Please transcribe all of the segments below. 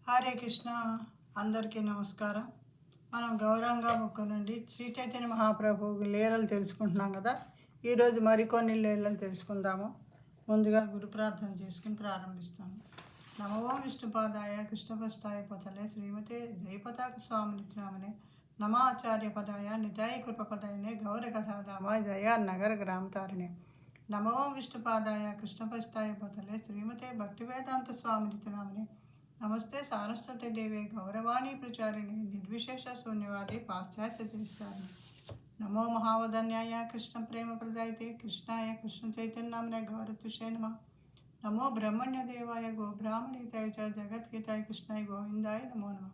హరే కృష్ణ. అందరికీ నమస్కారం. మనం గౌరంగా బుక్ నుండి శ్రీ చైతన్య మహాప్రభు లీలలు తెలుసుకుంటున్నాం కదా. ఈరోజు మరికొన్ని లీలలు తెలుసుకుందాము. ముందుగా గురు ప్రార్థన చేసుకుని ప్రారంభిస్తాము. నమో విష్ణుపాదాయ కృష్ణపస్థాయ పతలే శ్రీమతే జయపతాక స్వామి నిత్యామనే నమాచార్య పదాయ నితాయ కృపపదాయనే గౌర కథాదామాయ జయ నగర గ్రామతారిణే. నమో విష్ణుపాదాయ కృష్ణపస్థాయ పతలే శ్రీమతే భక్తివేదాంత స్వామి నిత్యనామనే నమస్తే సారస్వతి దేవి గౌరవాణి ప్రచారిణి నిర్విశేష శూన్యవాది పాశ్చాత్య తీస్తాను. నమో మహావదన్యాయ కృష్ణ ప్రేమ ప్రదాయితే కృష్ణాయ కృష్ణ చైతన్యామనే గౌరతుషే నమ. నమో బ్రహ్మణ్య దేవాయ గో బ్రాహ్మణితాయ చ జగద్గీతాయ కృష్ణాయ గోవిందాయ నమో నమ.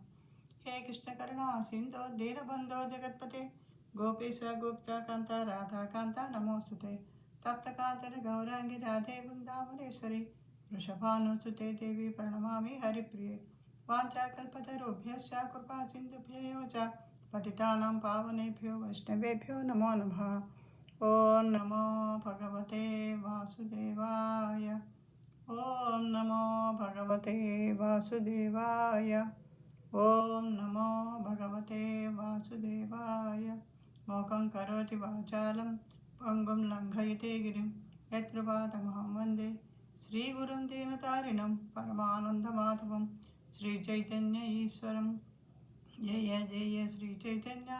హే కృష్ణ కరుణ సింధో దీనబంధో జగత్పతే గోపీశ గోపికాంత రాధాకాంత నమోస్తుతే. తప్తకాంతర గౌరాంగి రాధే బృందావనేశ్వరి వృషభానుసుతే దేవి ప్రణమామి హరిప్రియ. వాంఛాకల్పతరుభ్యశ్చ కృపాసింధుభ్యో చ పతితానాం పావనేభ్యో వైష్ణవేభ్యో నమో నమః. ఓం నమో భగవతే వాసుదేవాయ. ఓం నమో భగవతే వాసుదేవాయ. ఓం నమో భగవతే వాసుదేవాయ. మోకం కరోతి వాచాలం పంగుం లంఘయతే గిరిం యత్కృపాతమహం వందే శ్రీగురుం దీనతారిణం పరమానందమాధవం శ్రీచైతన్య ఈశ్వరం. జయ జయ శ్రీ చైతన్య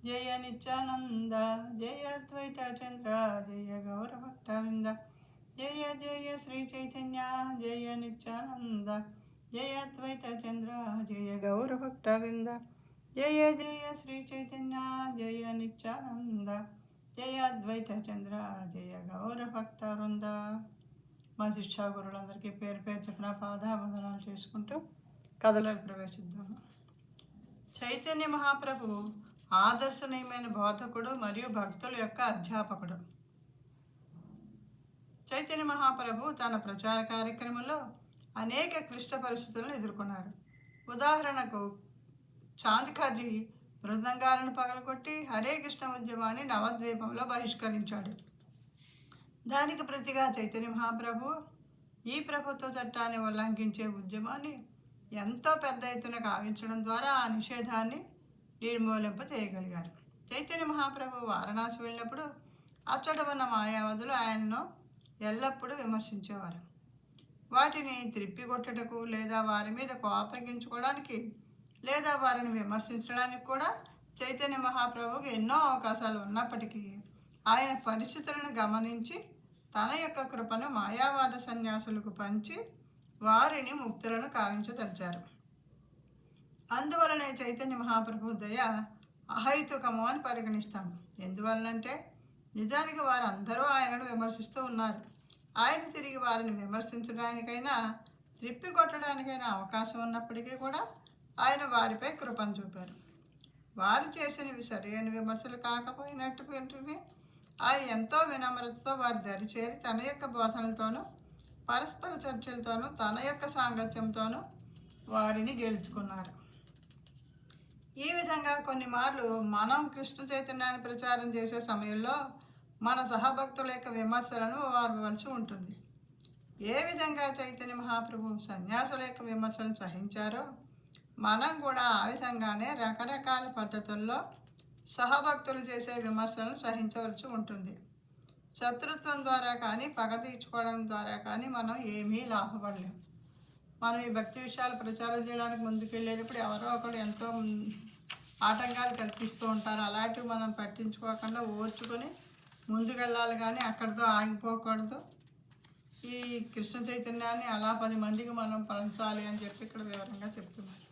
జయ నిత్యానంద జయ అద్వైత చంద్ర జయ గౌరభక్తవింద. జయ జయ శ్రీ చైతన్య జయ నిత్యానంద జయ అద్వైత చంద్ర జయ గౌరభక్తవింద. జయ జయ శ్రీ చైతన్య జయ నిత్యానంద జయ అద్వైత చంద్ర జయ గౌరభక్తవృంద. మా శిక్షా గురువులందరికీ పేరు పేరు చెప్పిన పాదావందనాలు చేసుకుంటూ కథలోకి ప్రవేశిద్దాము. చైతన్య మహాప్రభు ఆదర్శనీయమైన బోధకుడు మరియు భక్తుల యొక్క అధ్యాపకుడు. చైతన్య మహాప్రభు తన ప్రచార కార్యక్రమంలో అనేక క్లిష్ట పరిస్థితులను ఎదుర్కొన్నారు. ఉదాహరణకు చాంద్కాజీ మృదంగాలను పగలగొట్టి హరే కృష్ణ ఉద్యమాన్ని నవద్వీపంలో బహిష్కరించాడు. దానికి ప్రతిగా చైతన్య మహాప్రభు ఈ ప్రభుత్వ చట్టాన్ని ఉల్లంఘించే ఉద్యమాన్ని ఎంతో పెద్ద ఎత్తున కావించడం ద్వారా ఆ నిషేధాన్ని నిర్మూలింప చేయగలిగారు. చైతన్య మహాప్రభు వారణాసి వెళ్ళినప్పుడు అచ్చట ఉన్న మాయావదులు ఆయనను ఎల్లప్పుడూ విమర్శించేవారు. వాటిని త్రిప్పికొట్టుటకు లేదా వారి మీద కోపగించుకోవడానికి లేదా వారిని విమర్శించడానికి కూడా చైతన్య మహాప్రభుకి ఎన్నో అవకాశాలు ఉన్నప్పటికీ ఆయన పరిస్థితులను గమనించి తన యొక్క కృపను మాయావాద సన్యాసులకు పంచి వారిని ముక్తులను కావించదలిచారు. అందువలనే చైతన్య మహాప్రభు దయ అహైతుకము అని పరిగణిస్తాము. ఎందువలనంటే నిజానికి వారందరూ ఆయనను విమర్శిస్తూ ఉన్నారు. ఆయన తిరిగి వారిని విమర్శించడానికైనా త్రిప్పికొట్టడానికైనా అవకాశం ఉన్నప్పటికీ కూడా ఆయన వారిపై కృపను చూపారు. వారు చేసినవి సరైన విమర్శలు కాకపోయినట్టు ఆయన ఎంతో వినమ్రతతో వారి దరిచేరి తన యొక్క బోధనలతోనూ పరస్పర చర్చలతోనూ తన యొక్క సాంగత్యంతోనూ వారిని గెలుచుకున్నారు. ఈ విధంగా కొన్ని మార్లు మనం కృష్ణ చైతన్యాన్ని ప్రచారం చేసే సమయంలో మన సహభక్తుల యొక్క విమర్శలను వారవలసి ఉంటుంది. ఏ విధంగా చైతన్య మహాప్రభు సన్యాసుల యొక్క విమర్శలను సహించారో మనం కూడా ఆ విధంగానే రకరకాల పద్ధతుల్లో సహభక్తులు చేసే విమర్శలను సహించవలసి ఉంటుంది. శత్రుత్వం ద్వారా కానీ పగ తీర్చుకోవడం ద్వారా కానీ మనం ఏమీ లాభపడలేము. మనం ఈ భక్తి విషయాలు ప్రచారం చేయడానికి ముందుకెళ్ళేటప్పుడు ఎవరో ఒకరు ఎంతో ఆటంకాలు కల్పిస్తూ ఉంటారు. అలాంటివి మనం పట్టించుకోకుండా ఓర్చుకొని ముందుకెళ్ళాలి, కానీ అక్కడితో ఆగిపోకూడదు. ఈ కృష్ణ చైతన్యాన్ని అలా 10 మందికి మనం పంచాలి అని చెప్పి ఇక్కడ వివరంగా చెప్తున్నారు.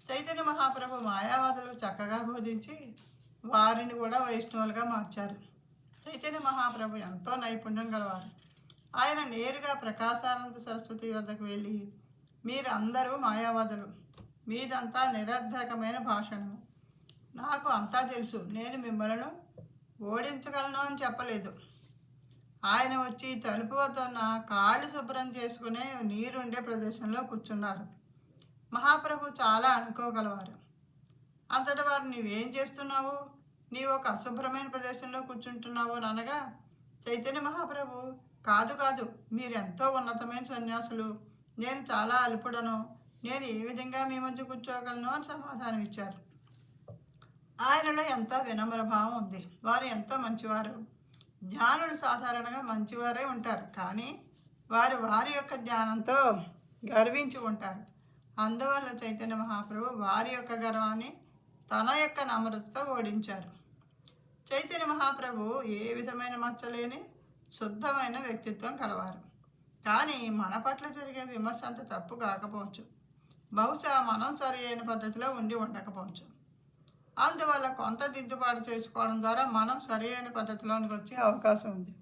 చైతన్య మహాప్రభు మాయావాదులు చక్కగా బోధించి వారిని కూడా వైష్ణవులుగా మార్చారు. చైతన్య మహాప్రభు ఎంతో నైపుణ్యం గలవారు. ఆయన నేరుగా ప్రకాశానంద సరస్వతి వద్దకు వెళ్ళి, మీరు అందరూ మాయావాదులు, మీదంతా నిరర్ధకమైన భాషణము, నాకు అంతా తెలుసు, నేను మిమ్మల్ని ఓడించగలను అని చెప్పలేదు. ఆయన వచ్చి తలుపు వద్ద ఉన్న కాళ్ళు శుభ్రం చేసుకునే నీరుండే ప్రదేశంలో కూర్చున్నారు. మహాప్రభు చాలా అనుకోగలవారు. అంతటా వారు నీవేం చేస్తున్నావు, నీవు ఒక అశుభ్రమైన ప్రదేశంలో కూర్చుంటున్నావు అని అనగా చైతన్య మహాప్రభు కాదు కాదు, మీరెంతో ఉన్నతమైన సన్యాసులు, నేను చాలా అల్పుడను, నేను ఏ విధంగా మీ మధ్య కూర్చోగలను అని సమాధానం ఇచ్చారు. ఆయనలో ఎంతో వినమ్ర భావం ఉంది. వారు ఎంతో మంచివారు. జ్ఞానులు సాధారణంగా మంచివారే ఉంటారు, కానీ వారు వారి యొక్క జ్ఞానంతో గర్వించి ఉంటారు. అందువల్ల చైతన్య మహాప్రభు వారి యొక్క గర్వాన్ని తన యొక్క నమ్రతతో ఓడించారు. చైతన్య మహాప్రభు ఏ విధమైన మచ్చలేని శుద్ధమైన వ్యక్తిత్వం కలవారు. కానీ మన పట్ల జరిగే విమర్శ అంత తప్పు కాకపోవచ్చు. బహుశా మనం సరి అయిన పద్ధతిలో ఉండి ఉండకపోవచ్చు. అందువల్ల కొంత దిద్దుబాటు చేసుకోవడం ద్వారా మనం సరి అయిన పద్ధతిలోనికి వచ్చే అవకాశం ఉంది.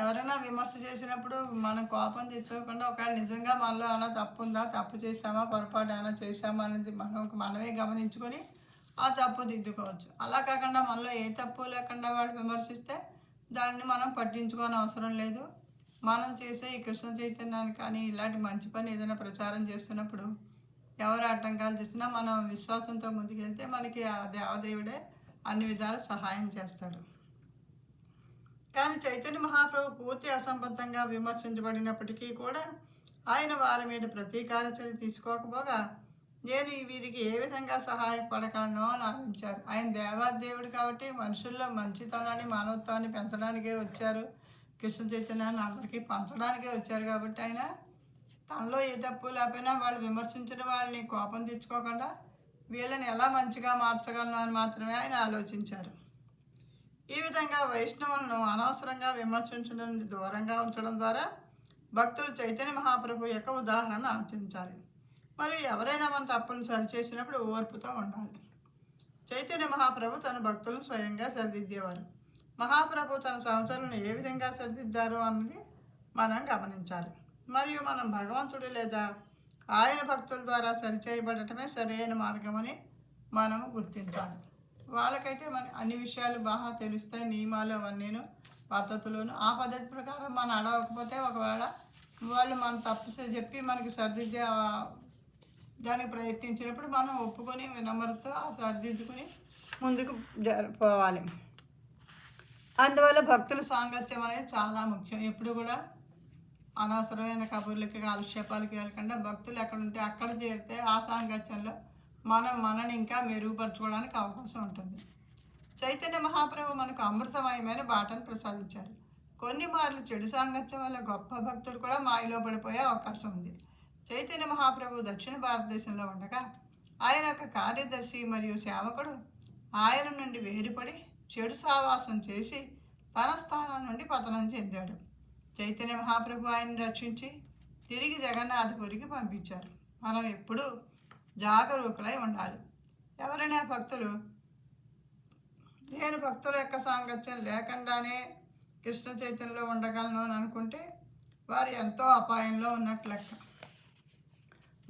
ఎవరైనా విమర్శ చేసినప్పుడు మనం కోపం తెచ్చుకోకుండా ఒకవేళ నిజంగా మనలో ఏమైనా తప్పు ఉందా, తప్పు చేసామా, పొరపాటు ఏమైనా చేసామా అనేది మనమే గమనించుకొని ఆ తప్పు దిద్దుకోవచ్చు. అలా కాకుండా మనలో ఏ తప్పు లేకుండా వాళ్ళు విమర్శిస్తే దాన్ని మనం పట్టించుకోని అవసరం లేదు. మనం చేసే ఈ కృష్ణ చైతన్యాన్ని కానీ ఇలాంటి మంచి పని ఏదైనా ప్రచారం చేస్తున్నప్పుడు ఎవరు ఆటంకాలు చేసినా మనం విశ్వాసంతో ముందుకెళ్తే మనకి ఆ దేవదేవుడే అన్ని విధాలు సహాయం చేస్తాడు. కానీ చైతన్య మహాప్రభు పూర్తి అసంబద్ధంగా విమర్శించబడినప్పటికీ కూడా ఆయన వారి మీద ప్రతీకార చర్య తీసుకోకపోగా నేను వీరికి ఏ విధంగా సహాయపడగలను అని ఆలోచించారు. ఆయన దేవాదేవుడు కాబట్టి మనుషుల్లో మంచితనాన్ని, మానవత్వాన్ని పెంచడానికే వచ్చారు. కృష్ణ చైతన్యాన్ని అందరికీ పంచడానికే వచ్చారు కాబట్టి ఆయన తనలో ఏ తప్పు లేకపోయినా వాళ్ళు విమర్శించిన వాళ్ళని కోపం తెచ్చుకోకుండా వీళ్ళని ఎలా మంచిగా మార్చగలను అని మాత్రమే ఆయన ఆలోచించారు. ఈ విధంగా వైష్ణవులను అనవసరంగా విమర్శించడం నుండి దూరంగా ఉంచడం ద్వారా భక్తులు చైతన్య మహాప్రభు యొక్క ఉదాహరణ ఆచరించాలి. మరియు ఎవరైనా మన తప్పును సరిచేసినప్పుడు ఓర్పుతో ఉండాలి. చైతన్య మహాప్రభు తన భక్తులను స్వయంగా సరిదిద్దేవారు. మహాప్రభు తన సంవత్సరాలను ఏ విధంగా సరిదిద్దారో అన్నది మనం గమనించాలి. మరియు మనం భగవంతుడు లేదా ఆయన భక్తుల ద్వారా సరిచేయబడటమే సరైన మార్గమని మనము గుర్తించాలి. వాళ్ళకైతే మన అన్ని విషయాలు బాగా తెలుస్తాయి, నియమాలు అవన్నీను పద్ధతులను. ఆ పద్ధతి ప్రకారం మనం అడగకపోతే ఒకవేళ వాళ్ళు మన తప్పు చెప్పి మనకి సరిదిద్దే దానికి ప్రయత్నించినప్పుడు మనం ఒప్పుకొని వినమ్రతతో సరిదిద్దుకొని ముందుకు పోవాలి. అందువల్ల భక్తుల సాంగత్యం అనేది చాలా ముఖ్యం. ఎప్పుడు కూడా అనవసరమైన కబుర్లకి, కాలక్షేపాలకి వెళ్ళకుండా భక్తులు ఎక్కడుంటే అక్కడ చేరితే ఆ సాంగత్యంలో మనని ఇంకా మెరుగుపరచుకోవడానికి అవకాశం ఉంటుంది. చైతన్య మహాప్రభు మనకు అమృతమయమైన బాటను ప్రసాదించారు. కొన్ని మార్లు చెడు సాంగత్యం వల్ల గొప్ప భక్తులు కూడా మాయలో పడిపోయే అవకాశం ఉంది. చైతన్య మహాప్రభు దక్షిణ భారతదేశంలో ఉండగా ఆయన యొక్క కార్యదర్శి మరియు సేవకుడు ఆయన నుండి వేరుపడి చెడు సావాసం చేసి తన స్థానం నుండి పతనం చెందాడు. చైతన్య మహాప్రభు ఆయన్ని రక్షించి తిరిగి జగన్నాథపురికి పంపించారు. మనం ఎప్పుడూ జాగరూకులై ఉండాలి. ఎవరైనా భక్తులు నేను భక్తుల యొక్క సాంగత్యం లేకుండానే కృష్ణ చైతన్యంలో ఉండగలను అని అనుకుంటే వారు ఎంతో అపాయంలో ఉన్నట్లు లెక్క.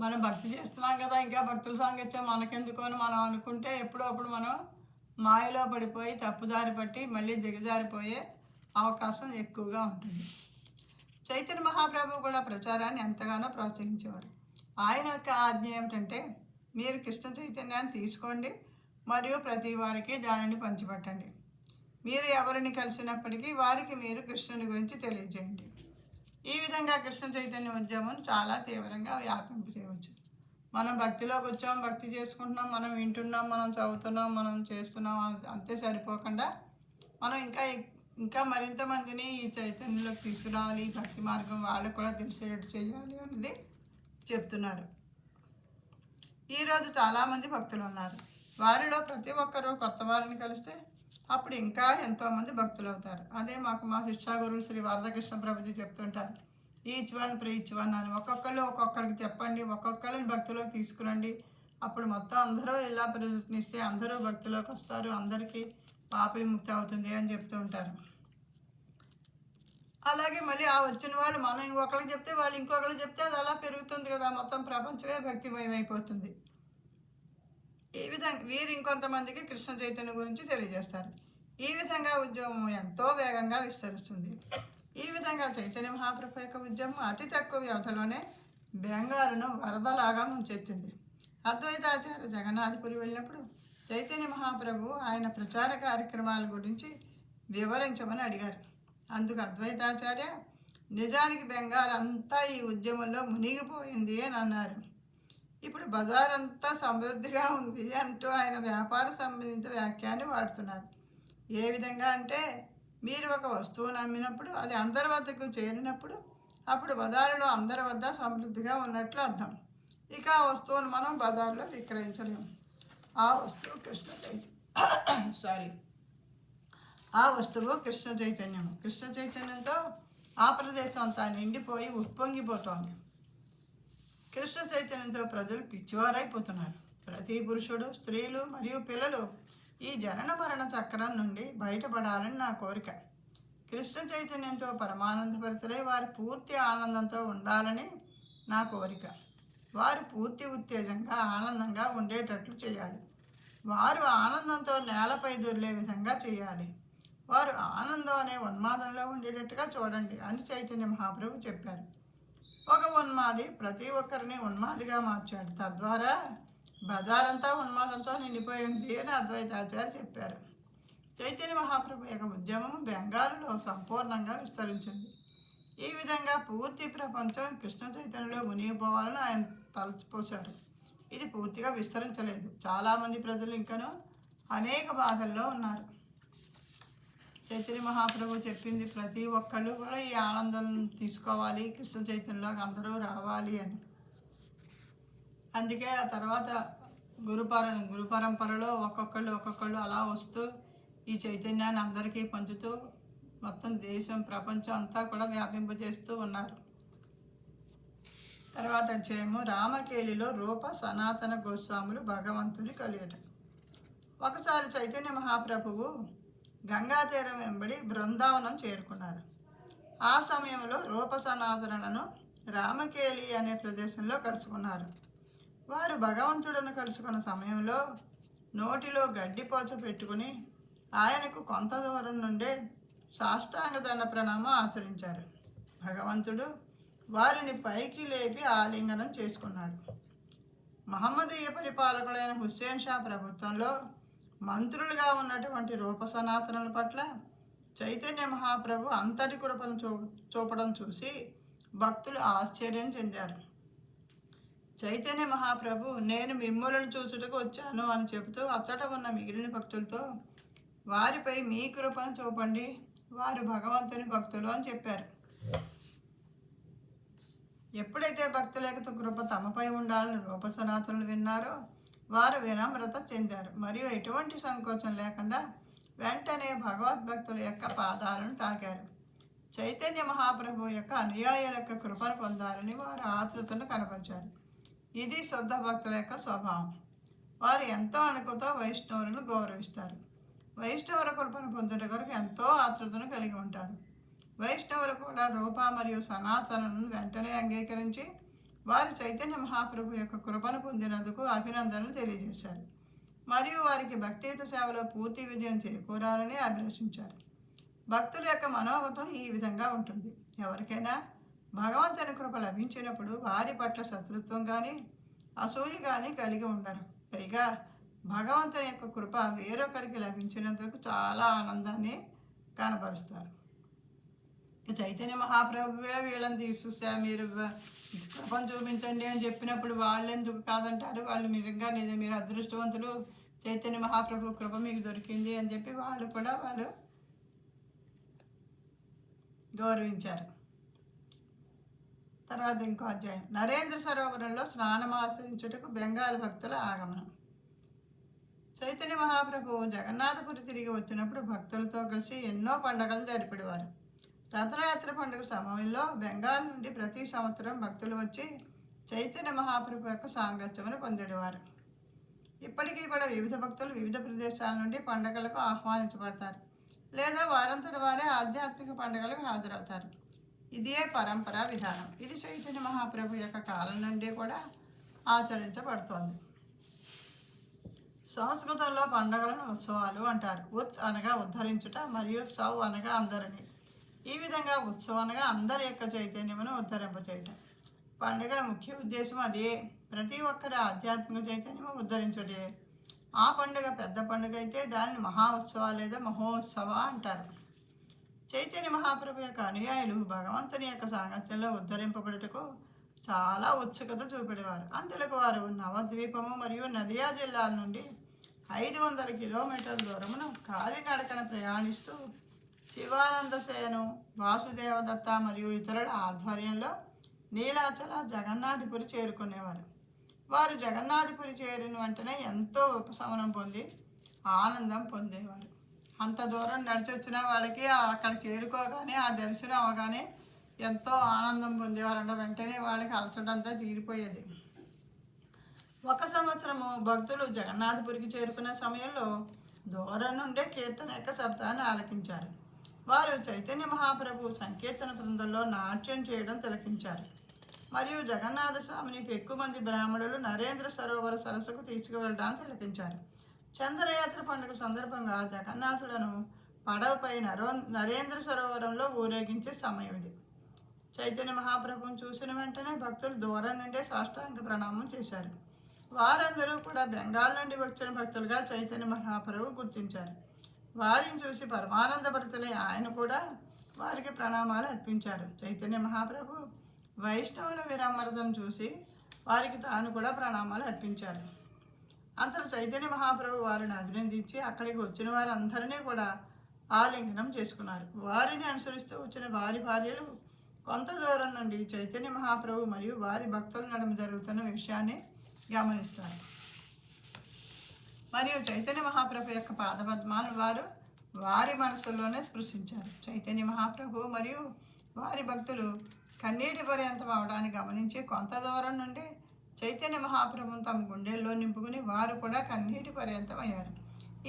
మనం భక్తి చేస్తున్నాం కదా, ఇంకా భక్తుల సాంగత్యం మనకెందుకు అని మనం అనుకుంటే ఎప్పుడో అప్పుడు మనం మాయలో పడిపోయి తప్పుదారి పట్టి మళ్ళీ దిగజారిపోయే అవకాశం ఎక్కువగా ఉంటుంది. చైతన్య మహాప్రభు కూడా ప్రచారాన్ని ఎంతగానో ప్రోత్సహించేవారు. ఆయన యొక్క ఆజ్ఞ ఏమిటంటే మీరు కృష్ణ చైతన్యాన్ని తీసుకోండి మరియు ప్రతి వారికి దానిని పంచిపెట్టండి. మీరు ఎవరిని కలిసినప్పటికీ వారికి మీరు కృష్ణుని గురించి తెలియజేయండి. ఈ విధంగా కృష్ణ చైతన్య ఉద్యమం చాలా తీవ్రంగా వ్యాపింపు చేయవచ్చు. మనం భక్తిలోకి వచ్చాం, భక్తి చేసుకుంటున్నాం, మనం వింటున్నాం, మనం చదువుతున్నాం, మనం చేస్తున్నాం, అంతే సరిపోకుండా మనం ఇంకా మరింత మందిని ఈ చైతన్యంలోకి తీసుకురావాలి. ఈ భక్తి మార్గం వాళ్ళకు కూడా తెలిసేటట్టు చేయాలి అనేది చెప్తున్నారు. ఈరోజు చాలామంది భక్తులు ఉన్నారు. వారిలో ప్రతి ఒక్కరూ కొత్త వారిని కలిస్తే అప్పుడు ఇంకా ఎంతోమంది భక్తులు అవుతారు. అదే మా శిక్షా గురువులు శ్రీ వరదకృష్ణ ప్రభుజీ చెప్తుంటారు, ఈచ్ వన్ ప్రీచ్ వన్ అని. ఒక్కొక్కరికి చెప్పండి, ఒక్కొక్కరిని భక్తిలోకి తీసుకురండి. అప్పుడు మొత్తం అందరూ ఇలా ప్రయత్నిస్తే అందరూ భక్తిలోకి వస్తారు, అందరికీ పాప విముక్తి అవుతుంది అని చెప్తూ ఉంటారు. అలాగే మళ్ళీ ఆ వచ్చిన వాళ్ళు మనం ఇంకొకరికి చెప్తే వాళ్ళు ఇంకొకరికి చెప్తే అది అలా పెరుగుతుంది కదా, మొత్తం ప్రపంచమే భక్తిమయం అయిపోతుంది. ఈ విధంగా వీరు ఇంకొంతమందికి కృష్ణ చైతన్యం గురించి తెలియజేస్తారు. ఈ విధంగా ఉద్యమం ఎంతో వేగంగా విస్తరిస్తుంది. ఈ విధంగా చైతన్య మహాప్రభు యొక్క ఉద్యమం అతి తక్కువ వ్యవధిలోనే బెంగారును వరదలాగా ముంచెత్తింది. అద్వైతాచార్య జగన్నాథపురి వెళ్ళినప్పుడు చైతన్య మహాప్రభు ఆయన ప్రచార కార్యక్రమాల గురించి వివరించమని అడిగారు. అందుకు అద్వైతాచార్య నిజానికి బెంగాల్ అంతా ఈ ఉద్యమంలో మునిగిపోయింది అని అన్నారు. ఇప్పుడు బజారంతా సమృద్ధిగా ఉంది అంటూ ఆయన వ్యాపార సంబంధిత వ్యాఖ్యాన్ని వాడుతున్నారు. ఏ విధంగా అంటే, మీరు ఒక వస్తువును అమ్మినప్పుడు అది అందరి వద్దకు చేరినప్పుడు అప్పుడు బజారులో అందరి వద్ద సమృద్ధిగా ఉన్నట్లు అర్థం. ఇక ఆ వస్తువును మనం బజారులో విక్రయించలేము. ఆ వస్తువు కృష్ణ చైతన్యము. కృష్ణ చైతన్యంతో ఆ ప్రదేశం అంతా నిండిపోయి ఉప్పొంగిపోతోంది. కృష్ణ చైతన్యంతో ప్రజలు పిచ్చివారైపోతున్నారు. ప్రతి పురుషుడు, స్త్రీలు మరియు పిల్లలు ఈ జనన మరణ చక్రం నుండి బయటపడాలని నా కోరిక. కృష్ణ చైతన్యంతో పరమానందభరితులై వారు పూర్తి ఆనందంతో ఉండాలని నా కోరిక. వారు పూర్తి ఉత్తేజంగా ఆనందంగా ఉండేటట్లు చేయాలి. వారు ఆనందంతో నేలపై దొర్లే విధంగా చేయాలి. వారు ఆనందం అనే ఉన్మాదంలో ఉండేటట్టుగా చూడండి అని చైతన్య మహాప్రభు చెప్పారు. ఒక ఉన్మాది ప్రతి ఒక్కరిని ఉన్మాదిగా మార్చాడు. తద్వారా బజారంతా ఉన్మాదంతో నిండిపోయింది అని అద్వైతాచార్య చెప్పారు. చైతన్య మహాప్రభు యొక్క ఉద్యమం బెంగాల్లో సంపూర్ణంగా విస్తరించింది. ఈ విధంగా పూర్తి ప్రపంచం కృష్ణ చైతన్యంలో మునిగిపోవాలని ఆయన తలచిపోశారు. ఇది పూర్తిగా విస్తరించలేదు. చాలామంది ప్రజలు ఇంకనూ అనేక బాధల్లో ఉన్నారు. చైతన్య మహాప్రభు చెప్పింది ప్రతి ఒక్కళ్ళు కూడా ఈ ఆనందం తీసుకోవాలి, కృష్ణ చైతన్యంలోకి అందరూ రావాలి అని. అందుకే ఆ తర్వాత గురు పరంపరలో ఒక్కొక్కళ్ళు అలా వస్తూ ఈ చైతన్యాన్ని అందరికీ పంచుతూ మొత్తం దేశం ప్రపంచం అంతా కూడా వ్యాపింపజేస్తూ ఉన్నారు. తర్వాత అధ్యాయము రామకేలిలో రూప సనాతన గోస్వాములు భగవంతుని కలియట. ఒకసారి చైతన్య మహాప్రభువు గంగా తీరం వెంబడి బృందావనం చేరుకున్నారు. ఆ సమయంలో రూప సనాతనులను రామకేలి అనే ప్రదేశంలో కలుసుకున్నారు. వారు భగవంతుడను కలుసుకున్న సమయంలో నోటిలో గడ్డిపోచ పెట్టుకుని ఆయనకు కొంత దూరం నుండే సాష్టాంగ దండ ప్రణామం ఆచరించారు. భగవంతుడు వారిని పైకి లేపి ఆలింగనం చేసుకున్నాడు. మహమ్మదీయ పరిపాలకుడైన హుస్సేన్ షా ప్రభుత్వంలో మంత్రులుగా ఉన్నటువంటి రూప సనాతనుల పట్ల చైతన్య మహాప్రభు అంతటి కృపను చూపడం చూసి భక్తులు ఆశ్చర్యం చెందారు. చైతన్య మహాప్రభు నేను మిమ్ములను చూచుటకు వచ్చాను అని చెబుతూ అచ్చట ఉన్న మిగిలిన భక్తులతో వారిపై మీ కృపను చూపండి, వారు భగవంతుని భక్తులు అని చెప్పారు. ఎప్పుడైతే భక్తుల యొక్క కృప తమపై ఉండాలని రూప సనాతనులు విన్నారో వారు వినమ్రత చెందారు మరియు ఎటువంటి సంకోచం లేకుండా వెంటనే భగవద్భక్తుల యొక్క పాదాలను తాకారు. చైతన్య మహాప్రభు యొక్క అనుయాయుల యొక్క కృపను పొందాలని వారు ఆతృతను కనపరిచారు. ఇది శుద్ధ భక్తుల యొక్క స్వభావం. వారు ఎంతో అనుకుతో వైష్ణవులను గౌరవిస్తారు. వైష్ణవుల కృపను పొందుట కొరకు ఎంతో ఆతృతను కలిగి ఉంటారు. వైష్ణవులు కూడా రూప మరియు సనాతనను వెంటనే అంగీకరించి వారు చైతన్య మహాప్రభు యొక్క కృపను పొందినందుకు అభినందనలు తెలియజేశారు మరియు వారికి భక్తియుత సేవలో పూర్తి విజయం చేకూరాలని అభిలషించారు. భక్తుల యొక్క మనోగతం ఈ విధంగా ఉంటుంది. ఎవరికైనా భగవంతుని కృప లభించినప్పుడు వారి పట్ల శత్రుత్వం కానీ అసూయ కానీ కలిగి ఉండరు. పైగా భగవంతుని యొక్క కృప వేరొకరికి లభించినందుకు చాలా ఆనందాన్ని కనపరుస్తారు. చైతన్య మహాప్రభువే వీళ్ళని తీసుకొస్తే మీరు కృపను చూపించండి అని చెప్పినప్పుడు వాళ్ళు ఎందుకు కాదంటారు? వాళ్ళు మీరు అదృష్టవంతులు, చైతన్య మహాప్రభు కృప మీకు దొరికింది అని చెప్పి వాళ్ళు గౌరవించారు. తర్వాత ఇంకో అధ్యాయం నరేంద్ర సరోవరంలో స్నానమాచరించుటకు బెంగాల్ భక్తుల ఆగమనం. చైతన్య మహాప్రభు జగన్నాథపురి తిరిగి వచ్చినప్పుడు భక్తులతో కలిసి ఎన్నో పండుగలు జరిపేవారు. రథయాత్ర పండుగ సమయంలో బెంగాల్ నుండి ప్రతి సంవత్సరం భక్తులు వచ్చి చైతన్య మహాప్రభు యొక్క సాంగత్యమును పొందేవారు. ఇప్పటికీ కూడా వివిధ భక్తులు వివిధ ప్రదేశాల నుండి పండుగలకు ఆహ్వానించబడతారు లేదా వారంతటి వారే ఆధ్యాత్మిక పండుగలకు హాజరవుతారు. ఇదే పరంపరా విధానం. ఇది చైతన్య మహాప్రభు యొక్క కాలం నుండి కూడా ఆచరించబడుతోంది. సంస్కృతంలో పండుగలను ఉత్సవాలు అంటారు. ఉత్ అనగా ఉద్ధరించుట మరియు సౌ అనగా అందరిని. ఈ విధంగా ఉత్సవం అనగా అందరి యొక్క చైతన్యమును ఉద్ధరింపచేయటం. పండుగల ముఖ్య ఉద్దేశం అదే. ప్రతి ఒక్కరి ఆధ్యాత్మిక చైతన్యము ఉద్ధరించుటే. ఆ పండుగ పెద్ద పండుగ అయితే దానిని మహా ఉత్సవ లేదా మహోత్సవ అంటారు. చైతన్య మహాప్రభు యొక్క అనుయాయులు భగవంతుని యొక్క సాంగత్యంలో ఉద్ధరింపబడుటకు చాలా ఉత్సుకత చూపెడేవారు. అంతలకు వారు నవద్వీపము మరియు నదియా జిల్లాల నుండి 500 కిలోమీటర్ల దూరమును కాలినడకన ప్రయాణిస్తూ శివానంద సేను, వాసుదేవదత్త మరియు ఇతరుల ఆధ్వర్యంలో నీలాచల జగన్నాథపురి చేరుకునేవారు. వారు జగన్నాథపురి చేరిన వెంటనే ఎంతో ఉపశమనం పొంది ఆనందం పొందేవారు. అంత దూరం నడిచి వచ్చిన వాళ్ళకి అక్కడ చేరుకోగానే ఆ దర్శనం అవగానే ఎంతో ఆనందం పొందేవారంట. వెంటనే వాళ్ళకి అలసటంతా తీరిపోయేది. 1 సంవత్సరము భక్తులు జగన్నాథపురికి చేరుకునే సమయంలో దూరం నుండే కీర్తన యొక్క శబ్దాన్ని ఆలకించారు. వారు చైతన్య మహాప్రభు సంకీర్తన బృందంలో నాట్యం చేయడం తిలకించారు. మరియు జగన్నాథ స్వామిని ఎక్కువ మంది బ్రాహ్మణులు నరేంద్ర సరోవర సరస్సుకు తీసుకువెళ్ళడానికి తిలకించారు. చంద్రయాత్ర పండుగ సందర్భంగా జగన్నాథులను పడవపై నరేంద్ర సరోవరంలో ఊరేగించే సమయం ఇది. చైతన్య మహాప్రభుని చూసిన వెంటనే భక్తులు దూరం నుండే సాష్టాంగ ప్రణామం చేశారు. వారందరూ కూడా బెంగాల్ నుండి వచ్చిన భక్తులుగా చైతన్య మహాప్రభు గుర్తించారు. వారిని చూసి పరమానందపడుతులే ఆయన కూడా వారికి ప్రణామాలు అర్పించారు. చైతన్య మహాప్రభు వైష్ణవుల విరమరతను చూసి వారికి తాను కూడా ప్రణామాలు అర్పించారు. అంతలో చైతన్య మహాప్రభు వారిని అభినందించి అక్కడికి వచ్చిన వారందరినీ కూడా ఆలింగనం చేసుకున్నారు. వారిని అనుసరిస్తూ వచ్చిన వారి భార్యలు కొంత దూరం నుండి చైతన్య మహాప్రభు మరియు వారి భక్తుల నడుమ జరుగుతున్న విషయాన్ని గమనిస్తారు. మరియు చైతన్య మహాప్రభు యొక్క పాదపద్మాలను వారి మనసుల్లోనే స్పృశించారు. చైతన్య మహాప్రభు మరియు వారి భక్తులు కన్నీటి పర్యంతం అవడాన్ని గమనించి కొంత దూరం నుండి చైతన్య మహాప్రభుని తమ గుండెల్లో నింపుకుని వారు కూడా కన్నీటి పర్యంతం అయ్యారు.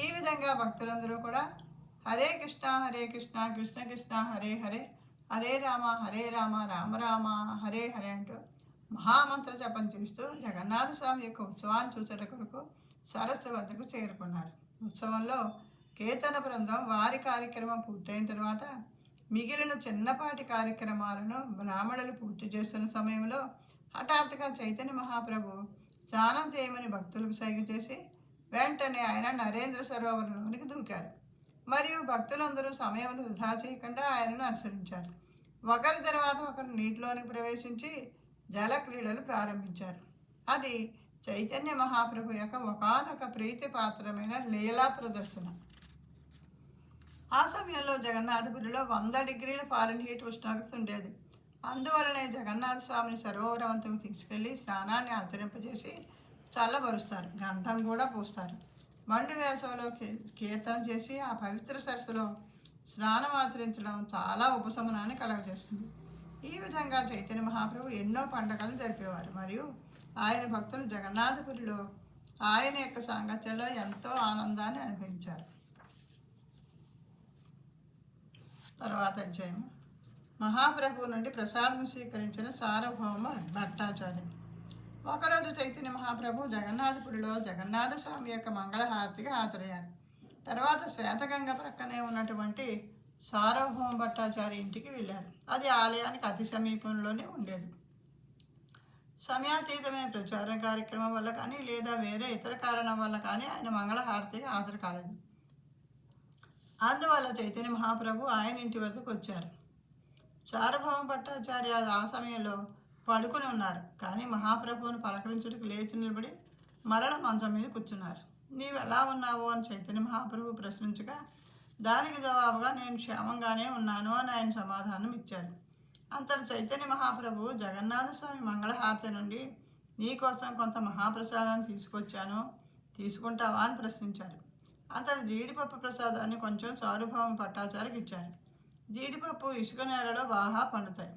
ఈ విధంగా భక్తులందరూ కూడా హరే కృష్ణ కృష్ణ కృష్ణ హరే హరే, హరే రామ రామ రామ హరే హరే అంటూ మహామంత్ర జపం చేస్తూ జగన్నాథ స్వామి యొక్క ఉత్సవాన్ని చూచట కొరకు సరస్సు వద్దకు చేరుకున్నారు. ఉత్సవంలో కీర్తన బృందం వారి కార్యక్రమం పూర్తయిన తర్వాత మిగిలిన చిన్నపాటి కార్యక్రమాలను బ్రాహ్మణులు పూర్తి చేస్తున్న సమయంలో హఠాత్తుగా చైతన్య మహాప్రభు స్నానం చేయమని భక్తులకు సైగ చేసి వెంటనే ఆయన నరేంద్ర సరోవరంలోనికి దూకారు. మరియు భక్తులందరూ సమయం వృధా చేయకుండా ఆయనను అనుసరించారు. ఒకరి తర్వాత ఒకరు నీటిలోనికి ప్రవేశించి జల క్రీడలు ప్రారంభించారు. అది చైతన్య మహాప్రభు యొక్క ఒకానొక ప్రీతిపాత్రమైన లీలా ప్రదర్శన. ఆ సమయంలో జగన్నాథపురిలో 100 డిగ్రీల ఫారెన్హీట్ ఉష్ణోగ్రత ఉండేది. అందువలనే జగన్నాథ స్వామిని సరోవరవంతకు తీసుకెళ్లి స్నానాన్ని ఆచరింపజేసి చల్లబరుస్తారు. గంధం కూడా పూస్తారు. మండు వేసవిలో కీర్తన చేసి ఆ పవిత్ర సరస్సులో స్నానం ఆచరించడం చాలా ఉపశమనాన్ని కలుగజేస్తుంది. ఈ విధంగా చైతన్య మహాప్రభు ఎన్నో పండుగలను జరిపేవారు. మరియు ఆయన భక్తులు జగన్నాథపురిలో ఆయన యొక్క సాంగత్యంలో ఎంతో ఆనందాన్ని అనుభవించారు. తర్వాత అధ్యాయం మహాప్రభువు నుండి ప్రసాదం స్వీకరించిన సార్వభౌమ భట్టాచార్య. ఒకరోజు చైతన్య మహాప్రభు జగన్నాథపురిలో జగన్నాథ స్వామి యొక్క మంగళహారతికి హాజరయ్యారు. తర్వాత శ్వేతగంగ ప్రక్కనే ఉన్నటువంటి సార్వభౌమ భట్టాచార్య ఇంటికి వెళ్ళారు. అది ఆలయానికి అతి సమీపంలోనే ఉండేది. సమయాతీతమైన ప్రచారం కార్యక్రమం వల్ల కానీ లేదా వేరే ఇతర కారణం వల్ల కానీ ఆయన మంగళహారతికి హాజరు కాలేదు. అందువల్ల చైతన్య మహాప్రభు ఆయన ఇంటి వద్దకు వచ్చారు. సార్వభౌమ భట్టాచార్య ఆ సమయంలో పడుకుని ఉన్నారు. కానీ మహాప్రభువును పలకరించుటకు లేచి నిలబడి మరల మంచం మీద కూర్చున్నారు. నీవు ఎలా ఉన్నావు అని చైతన్య మహాప్రభు ప్రశ్నించగా దానికి జవాబుగా నేను క్షేమంగానే ఉన్నాను అని ఆయన సమాధానం ఇచ్చారు. అంతటి చైతన్య మహాప్రభు జగన్నాథ స్వామి మంగళహారతి నుండి నీకోసం కొంత మహాప్రసాదాన్ని తీసుకొచ్చాను, తీసుకుంటావా అని ప్రశ్నించారు. అంతటి జీడిపప్పు ప్రసాదాన్ని కొంచెం సార్వభౌమ భట్టాచార్యకి ఇచ్చారు. జీడిపప్పు ఇసుక నేలలో బాగా పండుతాయి.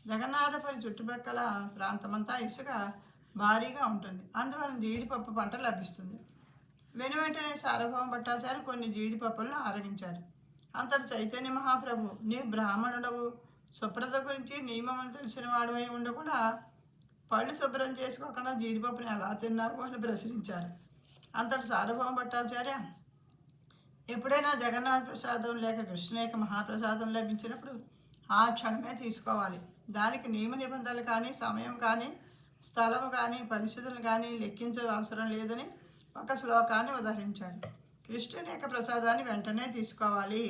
జగన్నాథపురి చుట్టుపక్కల ప్రాంతమంతా ఇసుక భారీగా ఉంటుంది. అందువలన జీడిపప్పు పంట లభిస్తుంది. వెనువెంటనే సార్వభౌమ భట్టాచార్య కొన్ని జీడిపప్పులను ఆరగించారు. అంతటి చైతన్య మహాప్రభు నీవు బ్రాహ్మణుడవు, శుభ్రత గురించి నియమములు తెలిసిన వాడు అయి ఉండి కూడా పళ్ళు శుభ్రం చేసుకోకుండా జీడిపప్పుని ఎలా తిన్నావు అని ప్రశ్నించారు. అంతటి సార్వభౌమ భట్టాచార్య ఎప్పుడైనా జగన్నాథ ప్రసాదం లేక కృష్ణ యొక్క మహాప్రసాదం లభించినప్పుడు ఆ క్షణమే తీసుకోవాలి. దానికి నియమ నిబంధనలు కానీ సమయం కానీ స్థలము కానీ పరిస్థితులు కానీ లెక్కించే అవసరం లేదని ఒక శ్లోకాన్ని ఉదహరించాడు. కృష్ణుని యొక్క ప్రసాదాన్ని వెంటనే తీసుకోవాలి.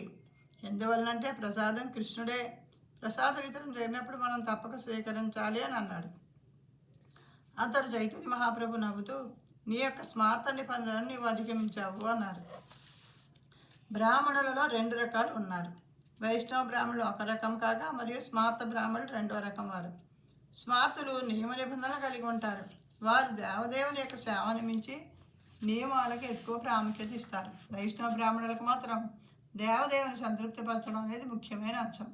ఎందువల్లంటే ప్రసాదం కృష్ణుడే. ప్రసాద వితరణ జరిగినప్పుడు మనం తప్పక స్వీకరించాలి అని అన్నాడు. అంతటి చైతన్య మహాప్రభు నవ్వుతూ, నీ యొక్క స్మార్త నిబంధనను నీవు అధిగమించావు అన్నారు. బ్రాహ్మణులలో 2 రకాలు ఉన్నారు. వైష్ణవ బ్రాహ్మణులు ఒక రకం కాగా మరియు స్మార్త బ్రాహ్మణులు 2వ రకం వారు. స్మార్తులు నియమ నిబంధనలు కలిగి ఉంటారు. వారు దేవదేవుని యొక్క సేవని మించి నియమాలకు ఎక్కువ ప్రాముఖ్యత ఇస్తారు. వైష్ణవ బ్రాహ్మణులకు మాత్రం దేవదేవుని సంతృప్తిపరచడం అనేది ముఖ్యమైన అంశం.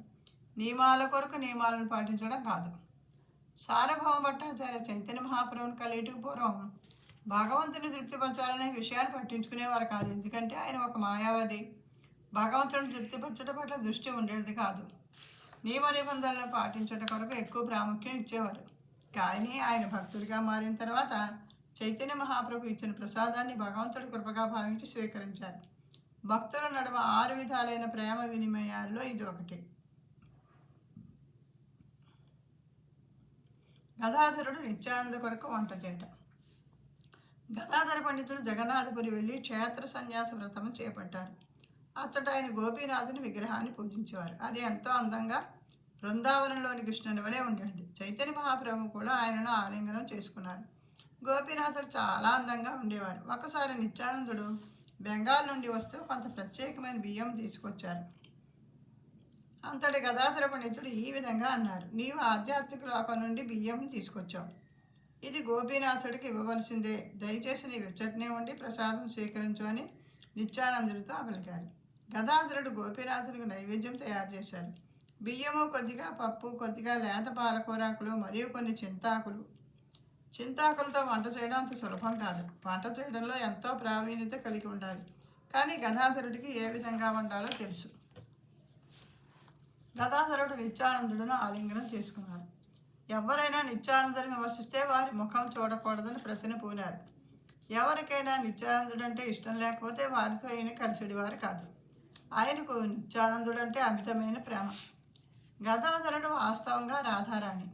నియమాల కొరకు నియమాలను పాటించడం కాదు. సార్వభౌమ భట్టాచార్య చైతన్య మహాప్రభుని కలియుటకు పూర్వం భగవంతుని తృప్తిపరచాలనే విషయాన్ని పట్టించుకునేవారు కాదు. ఎందుకంటే ఆయన ఒక మాయావాది. భగవంతుని తృప్తిపరచడం పట్ల దృష్టి ఉండేది కాదు. నియమ నిబంధనలను పాటించడం కొరకు ఎక్కువ ప్రాముఖ్యం ఇచ్చేవారు. కానీ ఆయన భక్తుడిగా మారిన తర్వాత చైతన్య మహాప్రభు ఇచ్చిన ప్రసాదాన్ని భగవంతుడి కృపగా భావించి స్వీకరించారు. భక్తుల నడుమ 6 విధాలైన ప్రేమ వినిమయాల్లో ఇది ఒకటి. గదాధరుడు నిత్యానంద కొరకు వంట చేయటం. గదాధర పండితుడు జగన్నాథపురి వెళ్ళి క్షేత్ర సన్యాస వ్రతం చేపట్టారు. అతడు ఆయన గోపీనాథుని విగ్రహాన్ని పూజించేవారు. అది ఎంతో అందంగా బృందావనంలోని కృష్ణుని వలె ఉండేది. చైతన్య మహాప్రభు కూడా ఆయనను ఆలింగనం చేసుకున్నారు. గోపీనాథుడు చాలా అందంగా ఉండేవారు. ఒకసారి నిత్యానందుడు బెంగాల్ నుండి వస్తూ కొంత ప్రత్యేకమైన బియ్యం తీసుకొచ్చారు. అంతటి గదాధర పండితుడు ఈ విధంగా అన్నారు, నీవు ఆధ్యాత్మిక లోకం నుండి బియ్యం తీసుకొచ్చావు. ఇది గోపీనాథుడికి ఇవ్వవలసిందే. దయచేసి నీవు ఇచ్చటనే ఉండి ప్రసాదం స్వీకరించు అని నిత్యానందుడితో పలికారు. గదాధరుడు గోపీనాథుడికి నైవేద్యం తయారు చేశారు. బియ్యము, కొద్దిగా పప్పు, కొద్దిగా లేత పాలకూరాకులు మరియు కొన్ని చింతాకులతో వంట చేయడం అంత సులభం కాదు. వంట చేయడంలో ఎంతో ప్రావీణ్యత కలిగి ఉండాలి. కానీ గదాధరుడికి ఏ విధంగా వండాలో తెలుసు. గదాధరుడు నిత్యానందుడును ఆలింగనం చేసుకున్నారు. ఎవరైనా నిత్యానందుని విమర్శిస్తే వారి ముఖం చూడకూడదని ప్రతిన పూనారు. ఎవరికైనా నిత్యానందుడంటే ఇష్టం లేకపోతే వారితో ఈయన కలిసిడివారు కాదు. ఆయనకు నిత్యానందుడంటే అమితమైన ప్రేమ. గదాధరుడు వాస్తవంగా రాధారాణి.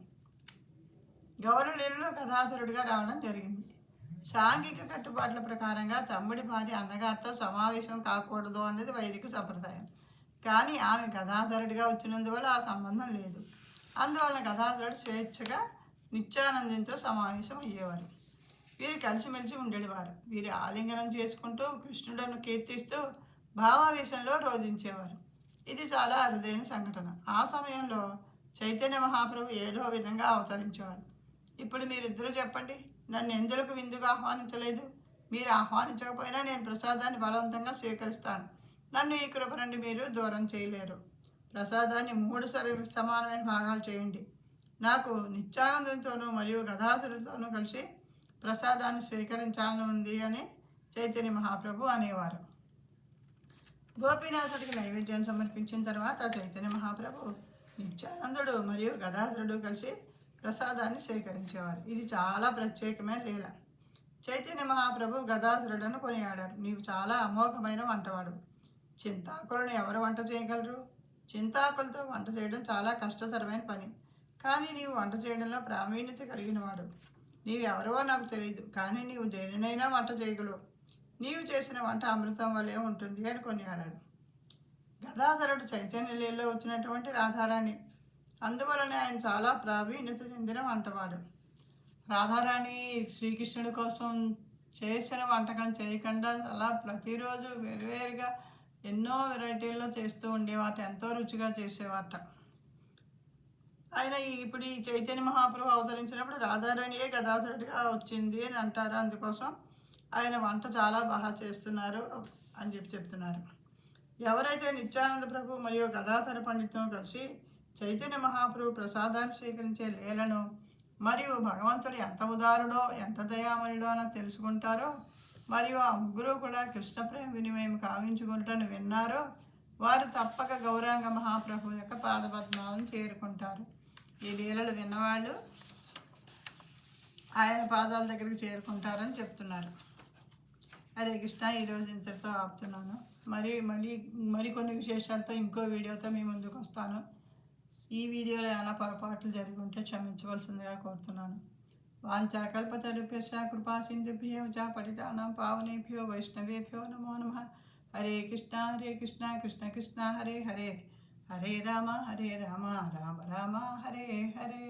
గౌరలీలలో గదాధరుడిగా రావడం జరిగింది. సాంఘిక కట్టుబాట్ల ప్రకారంగా తమ్ముడి భార్య అన్నగారితో సమావేశం కాకూడదు అనేది వైదిక సంప్రదాయం. కానీ ఆమె గదాధరుడిగా వచ్చినందువల్ల ఆ సంబంధం లేదు. అందువలన గదాధరుడు స్వేచ్ఛగా నిత్యానందంతో సమావేశం అయ్యేవారు. వీరు కలిసిమెలిసి ఉండేవారు. వీరు ఆలింగనం చేసుకుంటూ కృష్ణుడను కీర్తిస్తూ భావావేశంలో రోధించేవారు. ఇది చాలా అరుదైన సంఘటన. ఆ సమయంలో చైతన్య మహాప్రభు ఏదో విధంగా అవతరించేవారు. ఇప్పుడు మీరిద్దరూ చెప్పండి, నన్ను ఎందుకు విందుగా ఆహ్వానించలేదు? మీరు ఆహ్వానించకపోయినా నేను ప్రసాదాన్ని బలవంతంగా స్వీకరిస్తాను. నన్ను ఈ కృప నుండి మీరు దూరం చేయలేరు. ప్రసాదాన్ని 3 సమానమైన భాగాలు చేయండి. నాకు నిత్యానందంతోనూ మరియు గదాధరుడితోనూ కలిసి ప్రసాదాన్ని స్వీకరించాలని ఉంది అని చైతన్య మహాప్రభు అనేవారు. గోపీనాథుడికి నైవేద్యం సమర్పించిన తర్వాత చైతన్య మహాప్రభు నిత్యానందుడు మరియు గదాధరుడు కలిసి ప్రసాదాన్ని స్వీకరించేవారు. ఇది చాలా ప్రత్యేకమైన లీల. చైతన్య మహాప్రభు గదాధరుడను కొనియాడారు. నీవు చాలా అమోఘమైన వంటవాడు. చింతాకులను ఎవరు వంట చేయగలరు? చింతాకులతో వంట చేయడం చాలా కష్టతరమైన పని. కానీ నీవు వంట చేయడంలో ప్రావీణ్యత కలిగిన వాడు. నీవెవరో నాకు తెలియదు, కానీ నీవు దేనినైనా వంట చేయగలవు. నీవు చేసిన వంట అమృతం వలె ఉంటుంది అని కొనియాడాడు. గదాధరుడు చైతన్య లీలలో వచ్చినటువంటి రాధారాణి. అందువలన ఆయన చాలా ప్రావీణ్యత చెందిన వంటవాడు. రాధారాణి శ్రీకృష్ణుడి కోసం చేసిన వంటకం చేయకుండా అలా ప్రతిరోజు వేరువేరుగా ఎన్నో వెరైటీల్లో చేస్తూ ఉండేవాట. ఎంతో రుచిగా చేసేవాట. ఆయన ఇప్పుడు ఈ చైతన్య మహాప్రభు అవతరించినప్పుడు రాధారాణియే గదాధరుడిగా వచ్చింది అని అంటారు. అందుకోసం ఆయన వంట చాలా బాగా చేస్తున్నారు అని చెప్తున్నారు. ఎవరైతే నిత్యానంద ప్రభు మరియు గదాధర పండితులను కలిసి చైతన్య మహాప్రభు ప్రసాదాన్ని స్వీకరించే లీలను మరియు భగవంతుడు ఎంత ఉదారుడో ఎంత దయామయుడో అని తెలుసుకుంటారో మరియు ఆ ముగ్గురు కూడా కృష్ణ ప్రేమ వినిమయం కావించుకుంటాను విన్నారో వారు తప్పక గౌరాంగ మహాప్రభు యొక్క పాదపద్మాలను చేరుకుంటారు. ఈ లీలలు విన్నవాళ్ళు ఆయన పాదాల దగ్గరికి చేరుకుంటారని చెప్తున్నారు. హరే కృష్ణ. ఈరోజు ఇంతటితో ఆపుతున్నాను. మరికొన్ని విశేషాలతో ఇంకో వీడియోతో మీ ముందుకు వస్తాను. ఈ వీడియోలో ఏమైనా పొరపాట్లు జరిగి ఉంటే క్షమించవలసిందిగా కోరుతున్నాను. వాంఛాకల్పతరుభ్యశ్చ కృపాసింధుభ్యో చ పతితానాం పావనేభ్యో వైష్ణవేభ్యో నమో నమః. హరే కృష్ణ కృష్ణ కృష్ణ హరే హరే హరే రామ రామ రామ హరే హరే.